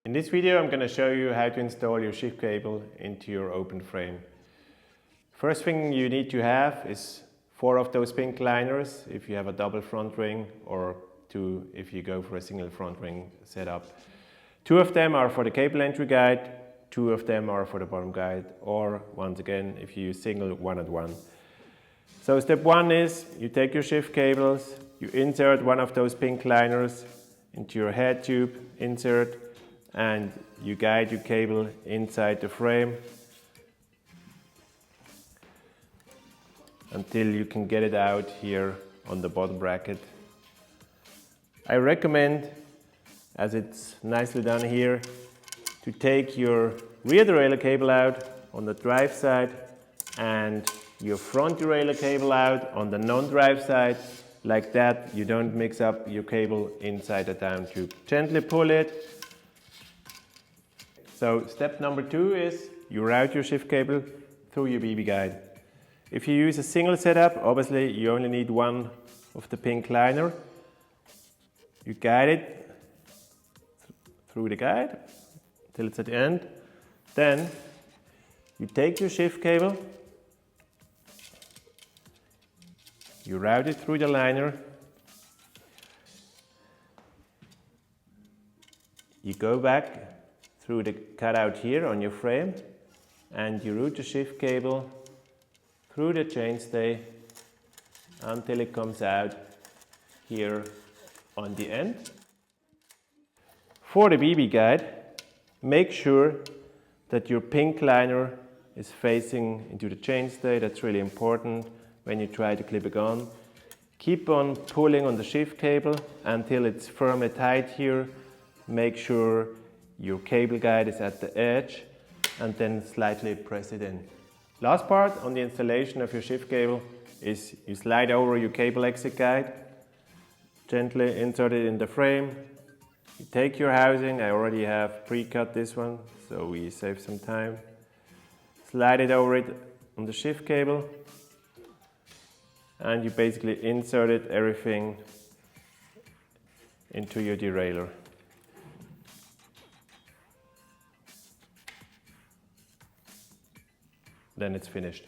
In this video I'm going to show you how to install your shift cable into your open frame. First thing you need to have is 4 of those pink liners if you have a double front ring, or 2 if you go for a single front ring setup. 2 of them are for the cable entry guide, 2 of them are for the bottom guide, or once again if you use single, 1 and 1. So step 1 is you take your shift cables, you insert one of those pink liners into your head tube, insert, and you guide your cable inside the frame until you can get it out here on the bottom bracket. I recommend, as it's nicely done here, to take your rear derailleur cable out on the drive side and your front derailleur cable out on the non-drive side. Like that, you don't mix up your cable inside the down tube. Gently pull it. So step number 2 is you route your shift cable through your BB guide. If you use a single setup, obviously you only need one of the pink liner. You guide it through the guide till it's at the end. Then you take your shift cable, you route it through the liner, you go back through the cutout here on your frame, and you route the shift cable through the chainstay until it comes out here on the end. For the BB guide, make sure that your pink liner is facing into the chainstay. That's really important when you try to clip it on. Keep on pulling on the shift cable until it's firmly tight here. Make sure your cable guide is at the edge, and then slightly press it in. Last part on the installation of your shift cable is you slide over your cable exit guide, gently insert it in the frame. You take your housing, I already have pre-cut this one, so we save some time. Slide it over it on the shift cable, and you basically inserted everything into your derailleur. Then it's finished.